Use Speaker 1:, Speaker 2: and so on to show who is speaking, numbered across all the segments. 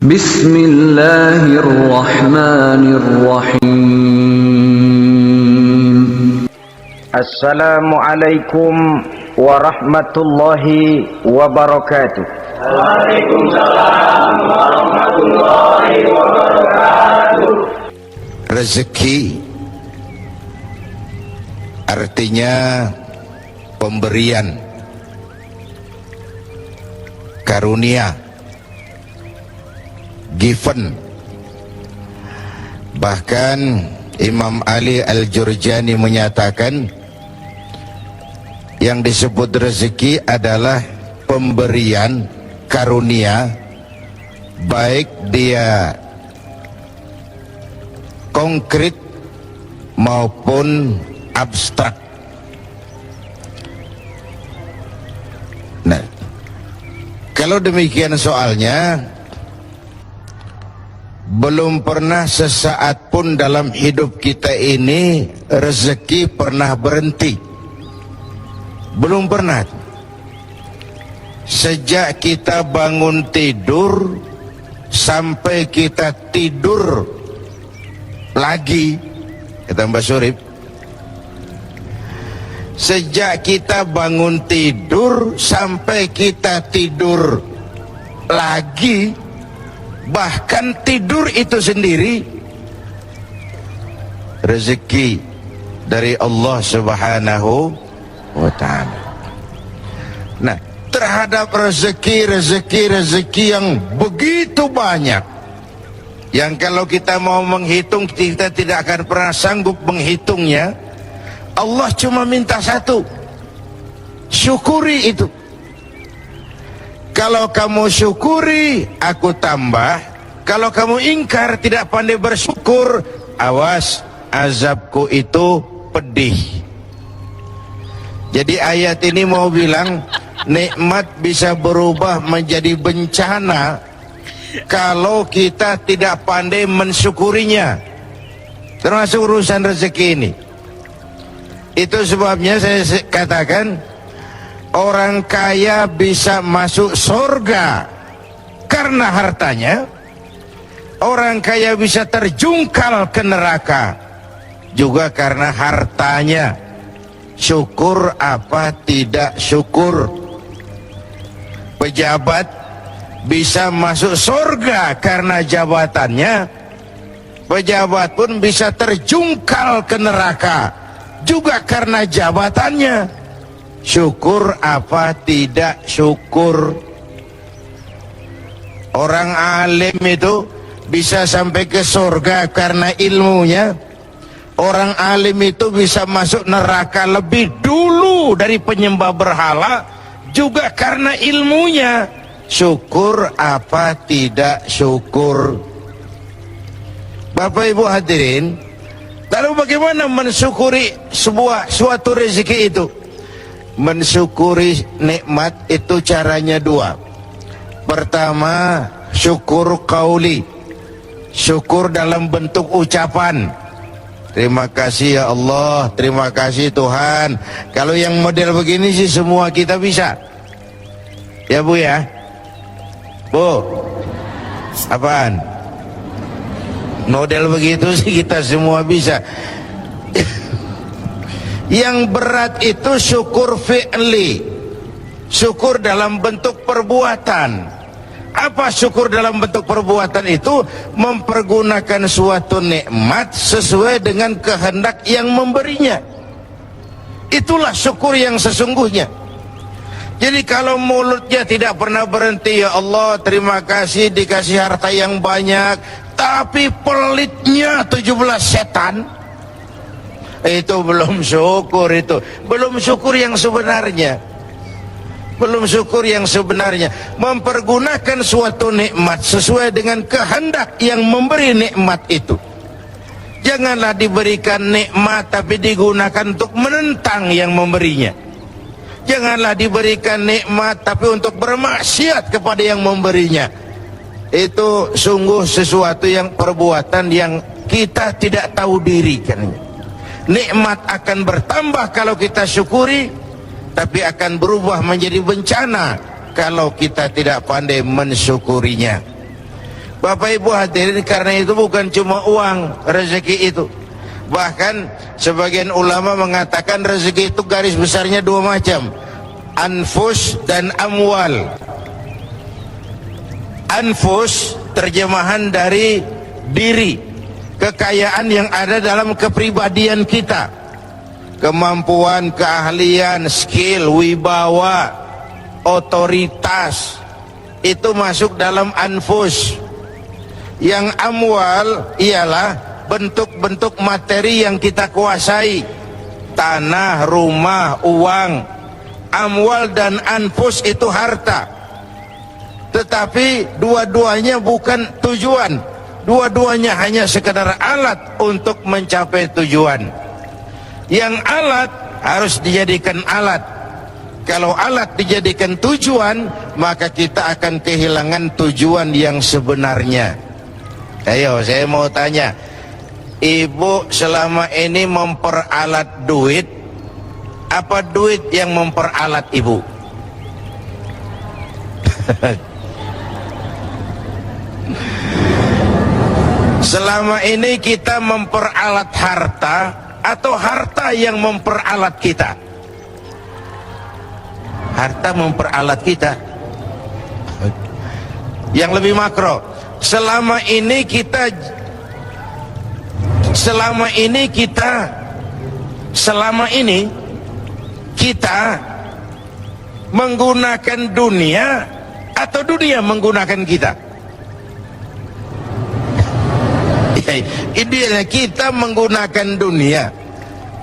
Speaker 1: Bismillahirrahmanirrahim.
Speaker 2: Assalamualaikum warahmatullahi wabarakatuh.
Speaker 3: Waalaikumsalam warahmatullahi wabarakatuh.
Speaker 4: Rezeki artinya pemberian, karunia, given. Bahkan Imam Ali Al-Jurjani menyatakan yang disebut rezeki adalah pemberian, karunia, baik dia konkret maupun abstrak. Nah, kalau demikian soalnya, belum pernah sesaat pun dalam hidup kita ini rezeki pernah berhenti. Belum pernah. Sejak kita bangun tidur sampai kita tidur lagi, kata Mbak Surip, sejak kita bangun tidur sampai kita tidur lagi, bahkan tidur itu sendiri rezeki dari Allah Subhanahu wa ta'ala. Nah, terhadap rezeki yang begitu banyak, yang kalau kita mau menghitung kita tidak akan pernah sanggup menghitungnya. Allah cuma minta satu, syukuri itu. Kalau kamu syukuri, aku tambah. Kalau kamu ingkar, tidak pandai bersyukur, awas, azabku itu pedih. Jadi ayat ini mau bilang, nikmat bisa berubah menjadi bencana kalau kita tidak pandai mensyukurinya, termasuk urusan rezeki ini. Itu sebabnya saya katakan, orang kaya bisa masuk surga karena hartanya, orang kaya bisa terjungkal ke neraka juga karena hartanya. Syukur apa tidak syukur? Pejabat bisa masuk surga karena jabatannya, pejabat pun bisa terjungkal ke neraka juga karena jabatannya. Syukur apa tidak syukur? Orang alim itu bisa sampai ke surga karena ilmunya. Orang alim itu bisa masuk neraka lebih dulu dari penyembah berhala juga karena ilmunya. Syukur apa tidak syukur? Bapak Ibu hadirin, lalu bagaimana mensyukuri suatu rezeki itu? Mensyukuri nikmat itu caranya dua. Pertama, syukur qauli, syukur dalam bentuk ucapan. Terima kasih ya Allah, terima kasih Tuhan. Kalau yang model begini sih semua kita bisa. Ya Bu ya? Bu, apaan? Model begitu sih kita semua bisa. Yang berat itu syukur fi'li, syukur dalam bentuk perbuatan. Apa syukur dalam bentuk perbuatan itu? Mempergunakan suatu nikmat sesuai dengan kehendak yang memberinya. Itulah syukur yang sesungguhnya. Jadi kalau mulutnya tidak pernah berhenti, ya Allah terima kasih dikasih harta yang banyak, tapi pelitnya 17 setan, itu belum syukur. Itu belum syukur yang sebenarnya. Belum syukur yang sebenarnya. Mempergunakan suatu nikmat sesuai dengan kehendak yang memberi nikmat itu. Janganlah diberikan nikmat tapi digunakan untuk menentang yang memberinya. Janganlah diberikan nikmat tapi untuk bermaksiat kepada yang memberinya. Itu sungguh sesuatu yang perbuatan yang kita tidak tahu diri kan. Nikmat akan bertambah kalau kita syukuri, tapi akan berubah menjadi bencana kalau kita tidak pandai mensyukurinya. Bapak Ibu hadirin, karena itu bukan cuma uang rezeki itu. Bahkan sebagian ulama mengatakan rezeki itu garis besarnya dua macam, anfus dan amwal. Anfus terjemahan dari diri, kekayaan yang ada dalam kepribadian kita, kemampuan, keahlian, skill, wibawa, otoritas, itu masuk dalam anfus. Yang amwal ialah bentuk-bentuk materi yang kita kuasai, tanah, rumah, uang. Amwal dan anfus itu harta, tetapi dua-duanya bukan tujuan. Dua-duanya hanya sekedar alat untuk mencapai tujuan. Yang alat harus dijadikan alat. Kalau alat dijadikan tujuan, maka kita akan kehilangan tujuan yang sebenarnya. Ayo, saya mau tanya, ibu selama ini memperalat duit, apa duit yang memperalat ibu? Selama ini kita memperalat harta atau harta yang memperalat kita? Harta memperalat kita. Yang lebih makro, selama ini kita menggunakan dunia atau dunia menggunakan kita? Idealnya kita menggunakan dunia,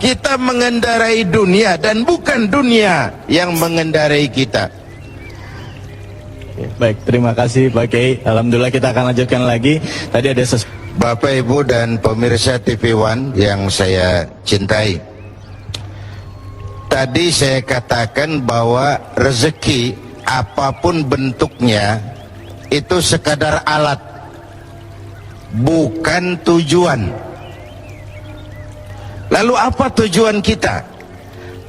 Speaker 4: kita mengendarai dunia dan bukan dunia yang mengendarai kita.
Speaker 5: Baik, terima kasih Pak Kiai. Alhamdulillah, kita akan lanjutkan lagi. Tadi ada
Speaker 4: Bapak Ibu dan pemirsa TV One yang saya cintai, tadi saya katakan bahwa rezeki apapun bentuknya itu sekadar alat, bukan tujuan. Lalu apa tujuan kita?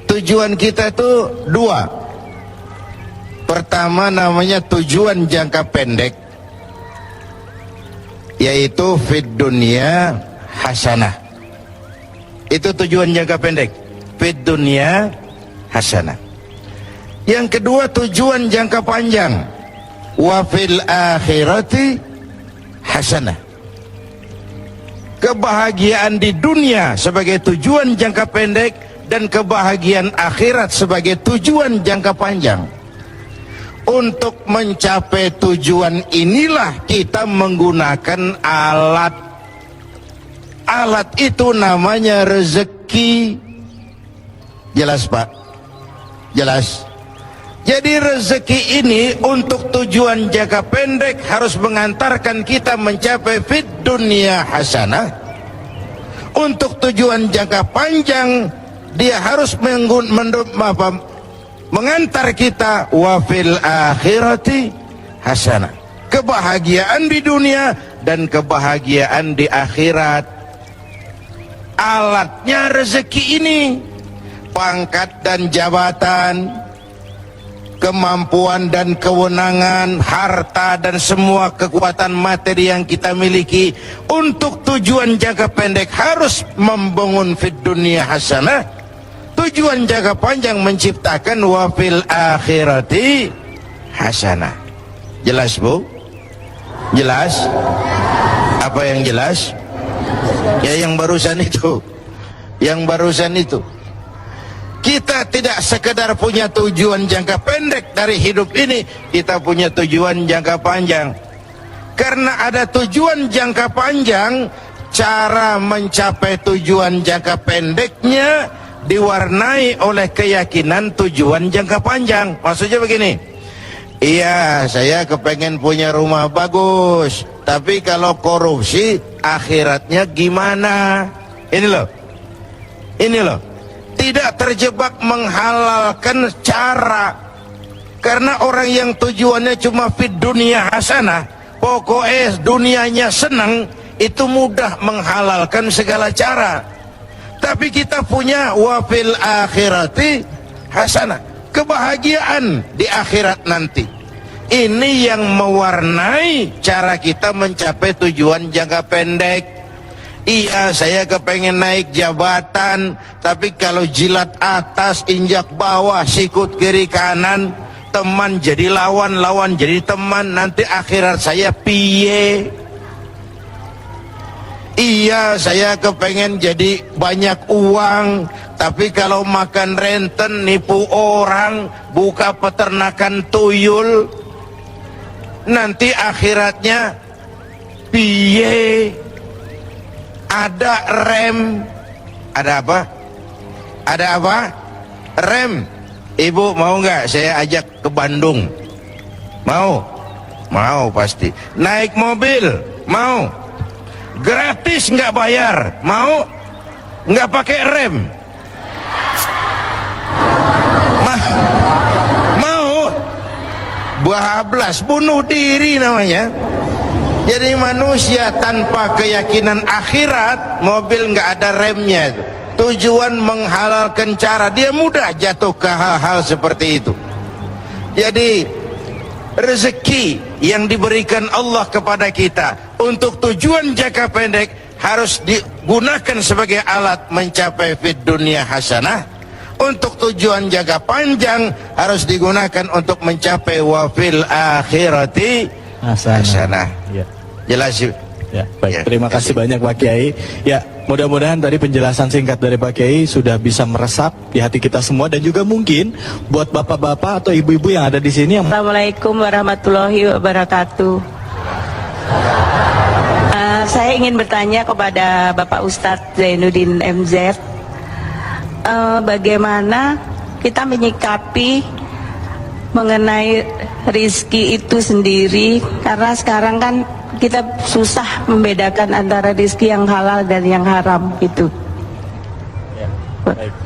Speaker 4: Tujuan kita itu dua. Pertama namanya tujuan jangka pendek, yaitu fid dunya hasanah. Itu tujuan jangka pendek, fid dunya hasanah. Yang kedua tujuan jangka panjang, wa fil akhirati hasanah. Kebahagiaan di dunia sebagai tujuan jangka pendek dan kebahagiaan akhirat sebagai tujuan jangka panjang. Untuk mencapai tujuan inilah kita menggunakan alat. Alat itu namanya rezeki. Jelas Pak? Jelas? Jadi rezeki ini untuk tujuan jangka pendek harus mengantarkan kita mencapai fid dunya hasanah. Untuk tujuan jangka panjang dia harus mengantar kita wa fil akhirati hasanah. Kebahagiaan di dunia dan kebahagiaan di akhirat. Alatnya rezeki ini, pangkat dan jabatan, kemampuan dan kewenangan, harta dan semua kekuatan materi yang kita miliki untuk tujuan jangka pendek harus membangun fid dunya hasanah. Tujuan jangka panjang menciptakan wa fil akhirati hasanah. Jelas Bu? Jelas? Apa yang jelas? Ya yang barusan itu. Yang barusan itu. Kita tidak sekedar punya tujuan jangka pendek dari hidup ini, kita punya tujuan jangka panjang. Karena ada tujuan jangka panjang, cara mencapai tujuan jangka pendeknya diwarnai oleh keyakinan tujuan jangka panjang. Maksudnya begini, iya saya kepengen punya rumah bagus, tapi kalau korupsi akhiratnya gimana? Ini loh, tidak terjebak menghalalkan cara. Karena orang yang tujuannya cuma fid dunia hasanah, pokoknya dunianya senang, itu mudah menghalalkan segala cara. Tapi kita punya wa fil akhirati hasanah, kebahagiaan di akhirat nanti. Ini yang mewarnai cara kita mencapai tujuan jangka pendek. Iya, saya kepengen naik jabatan, tapi kalau jilat atas, injak bawah, sikut kiri kanan, teman jadi lawan, lawan jadi teman, nanti akhirat saya piye? Iya, saya kepengen jadi banyak uang, tapi kalau makan renten, nipu orang, buka peternakan tuyul, nanti akhiratnya piye? Ada rem. Ada apa? Ada apa? Rem. Ibu mau nggak saya ajak ke Bandung? Mau? Mau pasti. Naik mobil? Mau? Gratis nggak bayar? Mau? Nggak pakai rem? Mau? Bablas, bunuh diri namanya. Jadi manusia tanpa keyakinan akhirat, mobil nggak ada remnya. Tujuan menghalalkan cara, dia mudah jatuh ke hal-hal seperti itu. Jadi rezeki yang diberikan Allah kepada kita untuk tujuan jangka pendek harus digunakan sebagai alat mencapai fid dunia hasanah. Untuk tujuan jangka panjang harus digunakan untuk mencapai wafil akhirati hasanah. Ya. Jelas.
Speaker 5: Ya, baik.
Speaker 4: Ya,
Speaker 5: Terima kasih banyak Pak Kiai. Ya, mudah-mudahan tadi penjelasan singkat dari Pak Kiai sudah bisa meresap di hati kita semua, dan juga mungkin buat bapak-bapak atau ibu-ibu yang ada di sini yang...
Speaker 6: Assalamualaikum warahmatullahi wabarakatuh. Saya ingin bertanya kepada Bapak Ustadz Zainuddin MZ, bagaimana kita menyikapi mengenai rizki itu sendiri, karena sekarang kan kita susah membedakan antara rizki yang halal dan yang haram gitu.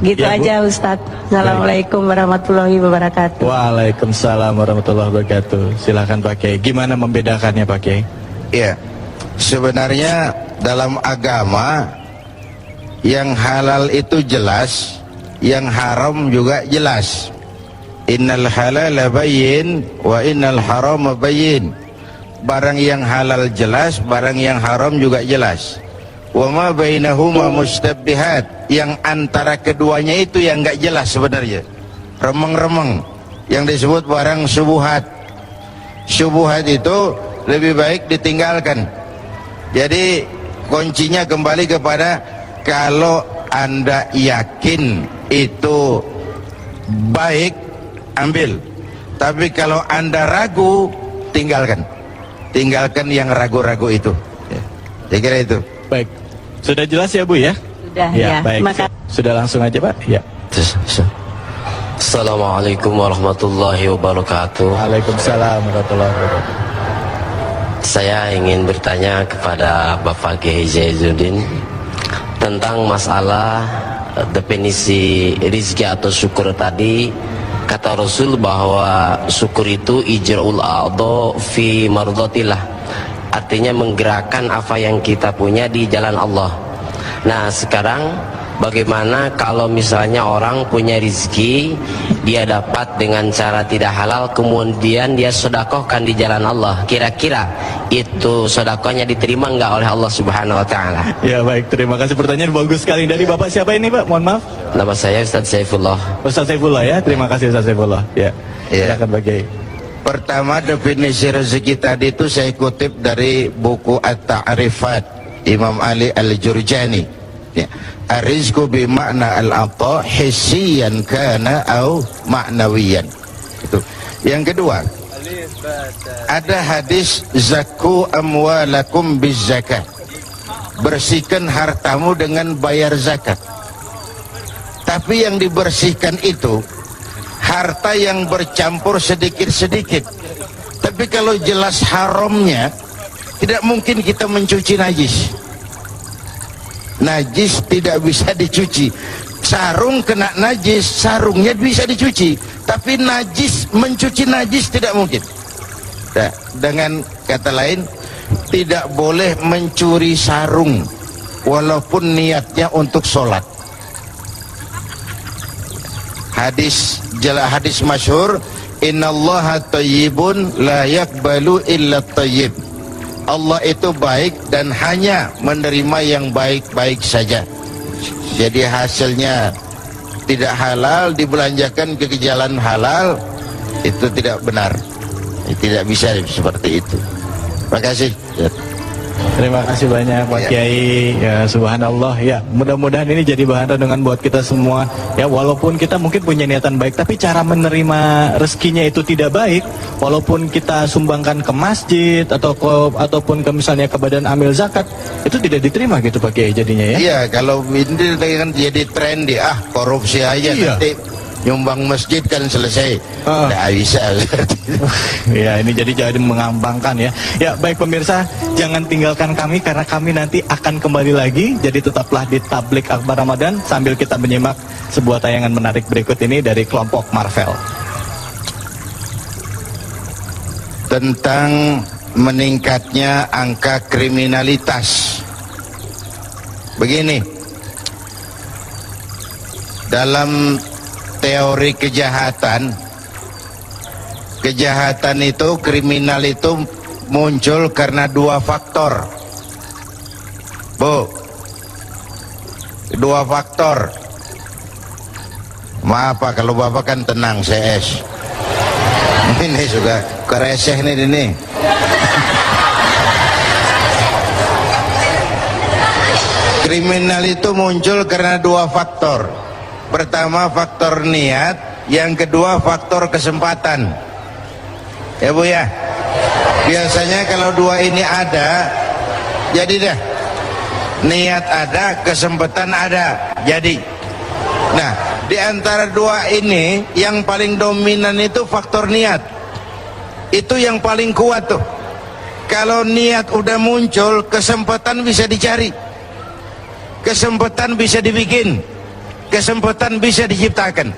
Speaker 6: Gitu
Speaker 5: Ya, Bu.
Speaker 6: aja Ustadz. Assalamualaikum warahmatullahi wabarakatuh.
Speaker 5: Waalaikumsalam warahmatullahi wabarakatuh. Silakan Pak Kiai. Gimana membedakannya Pak Kiai?
Speaker 4: Ya, sebenarnya dalam agama yang halal itu jelas, yang haram juga jelas. Innal halala bayyin wa innal harama bayyin. Barang yang halal jelas, barang yang haram juga jelas. Wa ma bainahuma mustabbihat. Yang antara keduanya itu yang enggak jelas sebenarnya. Remeng-remeng, yang disebut barang syubhat. Syubhat itu lebih baik ditinggalkan. Jadi kuncinya kembali kepada, kalau Anda yakin itu baik, ambil. Tapi kalau Anda ragu, tinggalkan. Tinggalkan yang ragu-ragu itu. Ya, saya kira itu.
Speaker 5: Baik. Sudah jelas ya Bu ya?
Speaker 6: Sudah ya.
Speaker 5: Baik. Sudah langsung aja Pak. Ya.
Speaker 7: Assalamualaikum warahmatullahi wabarakatuh.
Speaker 5: Waalaikumsalam warahmatullahi wabarakatuh.
Speaker 7: Saya ingin bertanya kepada Bapak Kiai Zainuddin tentang masalah definisi rizki atau syukur tadi. Kata Rasul bahwa syukur itu ijra'ul a'dha fi mardatillah, artinya menggerakkan apa yang kita punya di jalan Allah. Nah sekarang bagaimana kalau misalnya orang punya rizki, dia dapat dengan cara tidak halal, kemudian dia sedekahkan di jalan Allah, kira-kira itu sedekahnya diterima enggak oleh Allah Subhanahu Wa Taala?
Speaker 5: Ya baik, terima kasih, pertanyaan bagus sekali. Dari Bapak siapa ini Pak? Mohon maaf.
Speaker 7: Nama saya Ustaz Saifullah.
Speaker 5: Ustaz Saifullah ya, terima kasih Ustaz Saifullah. Ya, silakan Pak Kiai.
Speaker 4: Pertama, definisi rezeki tadi itu saya kutip dari buku At-Ta'rifat Imam Ali Al-Jurjani. Ya. Ar-rizqu bimakna al-'ata hissiyan kana au ma'nawiyan. Itu. Yang kedua, ada hadis zakku amwalakum bizzakat. Bersihkan hartamu dengan bayar zakat. Tapi yang dibersihkan itu harta yang bercampur sedikit-sedikit. Tapi kalau jelas haramnya, tidak mungkin kita mencuci najis. Najis tidak bisa dicuci. Sarung kena najis, sarungnya bisa dicuci. Tapi najis, mencuci najis tidak mungkin. Nah, dengan kata lain, tidak boleh mencuri sarung walaupun niatnya untuk sholat. Hadis masyhur, Innallaha thayyibun la yaqbalu illa thayyib. Allah itu baik dan hanya menerima yang baik-baik saja. Jadi hasilnya tidak halal dibelanjakan ke jalan halal, itu tidak benar. Tidak bisa seperti itu. Terima kasih.
Speaker 5: Terima kasih banyak Pak Kiai. Ya, subhanallah. Ya, mudah-mudahan ini jadi bahan renungan buat kita semua. Ya, walaupun kita mungkin punya niatan baik, tapi cara menerima rezekinya itu tidak baik. Walaupun kita sumbangkan ke masjid ataupun ke misalnya ke badan amil zakat, itu tidak diterima gitu Pak Kiai jadinya ya.
Speaker 4: Iya, kalau ini kan jadi trendy, korupsi aja nanti nyumbang masjid kan selesai. Nggak bisa.
Speaker 5: Ya, ini jadi mengambangkan ya. Ya, baik pemirsa, jangan tinggalkan kami karena kami nanti akan kembali lagi. Jadi tetaplah di Tablik Akbar Ramadan sambil kita menyimak sebuah tayangan menarik berikut ini dari kelompok Marvel.
Speaker 4: Tentang meningkatnya angka kriminalitas. Begini, dalam teori kejahatan itu, kriminal itu muncul karena dua faktor. Dua faktor. Maaf Pak, kalau Bapak kan tenang, CS. Ini juga kereseh nih ini. Kriminal itu muncul karena dua faktor. Pertama faktor niat, yang kedua faktor kesempatan. Ya Bu ya. Biasanya kalau dua ini ada, jadi dah. Niat ada, kesempatan ada, jadi. Nah, di antara dua ini yang paling dominan itu faktor niat. Itu yang paling kuat tuh. Kalau niat udah muncul, kesempatan bisa dicari. Kesempatan bisa dibikin. Kesempatan bisa diciptakan.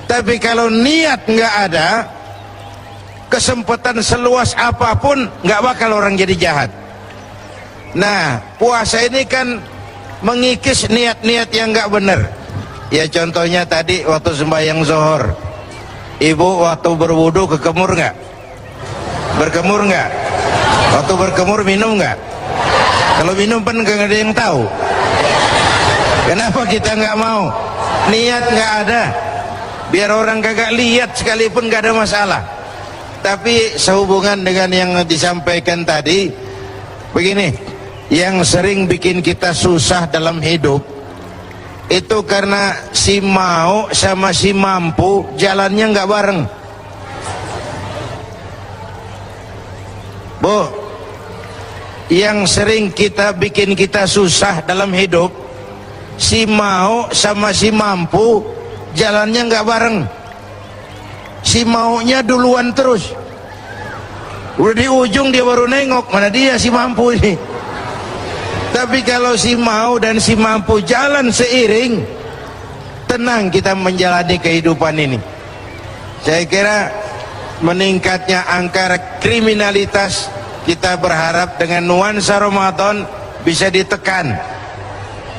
Speaker 4: Tapi kalau niat nggak ada, kesempatan seluas apapun nggak bakal orang jadi jahat. Nah, puasa ini kan mengikis niat-niat yang nggak benar. Ya contohnya tadi waktu sembahyang zuhur, ibu waktu berwudu kekemur nggak? Berkemur nggak? Waktu berkemur minum nggak? Kalau minum kan nggak ada yang tahu. Kenapa kita nggak mau? Niat nggak ada, biar orang kagak lihat sekalipun nggak ada masalah. Tapi sehubungan dengan yang disampaikan tadi, begini, yang sering bikin kita susah dalam hidup itu karena si mau sama si mampu jalannya nggak bareng. Bu, yang sering bikin kita susah dalam hidup, si mau sama si mampu jalannya nggak bareng. Si maunya duluan terus, udah di ujung dia baru nengok, mana dia si mampu ini. Tapi kalau si mau dan si mampu jalan seiring, tenang kita menjalani kehidupan ini. Saya kira meningkatnya angka kriminalitas, kita berharap dengan nuansa Ramadan bisa ditekan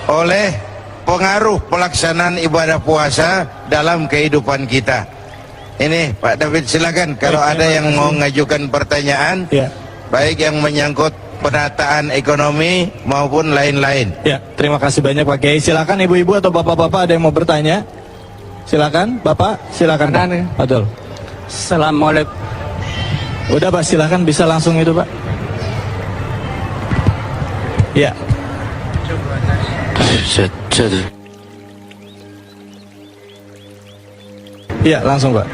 Speaker 4: oleh pengaruh pelaksanaan ibadah puasa dalam kehidupan kita. Ini Pak David, silakan kalau ada yang mau mengajukan pertanyaan, baik yang menyangkut penataan ekonomi maupun lain-lain.
Speaker 5: Ya, terima kasih banyak Pak Kiai. Silakan ibu-ibu atau bapak-bapak ada yang mau bertanya. Silakan, Bapak, silakan. Betul.
Speaker 8: Assalamualaikum.
Speaker 5: Udah Pak, silakan bisa langsung itu Pak. Ya. Ya, langsung Pak.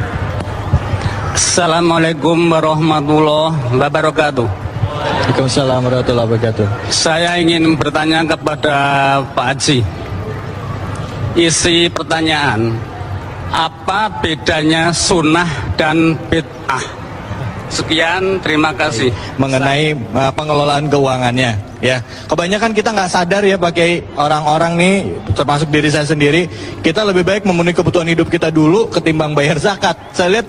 Speaker 8: Assalamualaikum warahmatullahi wabarakatuh.
Speaker 5: Waalaikumsalam warahmatullahi wabarakatuh.
Speaker 8: Saya ingin bertanya kepada Pak Haji. Isi pertanyaan, apa bedanya sunnah dan bid'ah? Sekian, terima kasih.
Speaker 5: Mengenai pengelolaan keuangannya, ya. Kebanyakan kita nggak sadar ya pakai orang-orang nih, termasuk diri saya sendiri, kita lebih baik memenuhi kebutuhan hidup kita dulu ketimbang bayar zakat. Saya lihat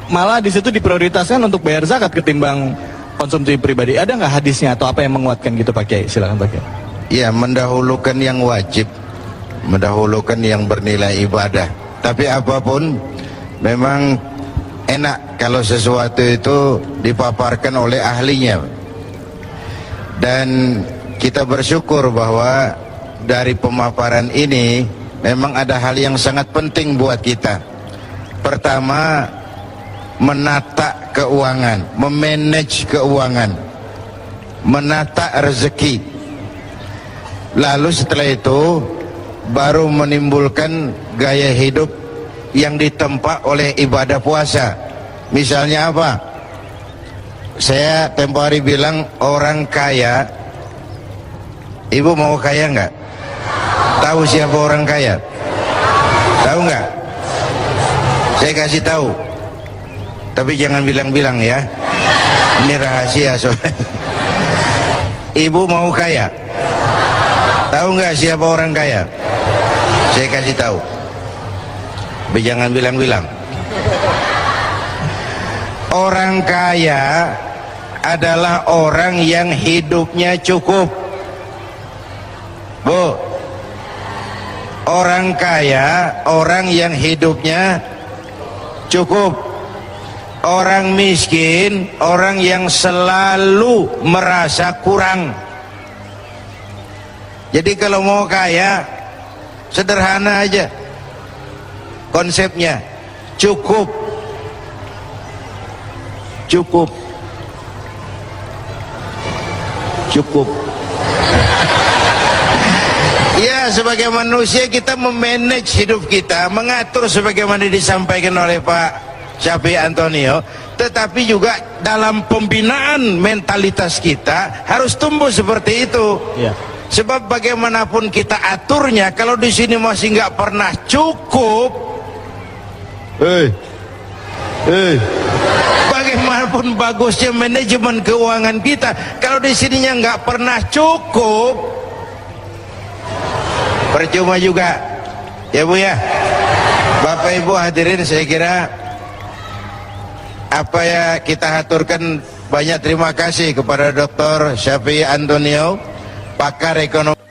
Speaker 5: malah di situ diprioritaskan untuk bayar zakat ketimbang konsumsi pribadi. Ada nggak hadisnya atau apa yang menguatkan gitu Pak Kiai? Silakan Pak Kiai.
Speaker 4: Ya, mendahulukan yang wajib, mendahulukan yang bernilai ibadah. Tapi apapun, memang enak kalau sesuatu itu dipaparkan oleh ahlinya. Dan kita bersyukur bahwa dari pemaparan ini memang ada hal yang sangat penting buat kita. Pertama, menata keuangan, memanage keuangan, menata rezeki. Lalu setelah itu baru menimbulkan gaya hidup yang ditempa oleh ibadah puasa. Misalnya apa? Saya tempo hari bilang orang kaya. Ibu mau kaya nggak? Tahu siapa orang kaya? Tahu nggak? Saya kasih tahu. Tapi jangan bilang-bilang ya. Ini rahasia soalnya. Ibu mau kaya? Tahu nggak siapa orang kaya? Saya kasih tahu. Tapi jangan bilang-bilang. Orang kaya adalah orang yang hidupnya cukup. Bu, orang kaya orang yang hidupnya cukup. Orang miskin orang yang selalu merasa kurang. Jadi kalau mau kaya, sederhana aja konsepnya, cukup. Cukup. Cukup. Ya, sebagai manusia kita memanage hidup kita, mengatur sebagaimana disampaikan oleh Pak Syafi'i Antonio, tetapi juga dalam pembinaan mentalitas kita harus tumbuh seperti itu.
Speaker 5: Ya.
Speaker 4: Sebab bagaimanapun kita aturnya, kalau di sini masih nggak pernah cukup, bagaimanapun bagusnya manajemen keuangan kita, kalau di sininya nggak pernah cukup, percuma juga. Ya Bu ya, Bapak Ibu hadirin, saya kira apa ya kita aturkan banyak terima kasih kepada Dr. Syafi'i Antonio, pakar ekonomi.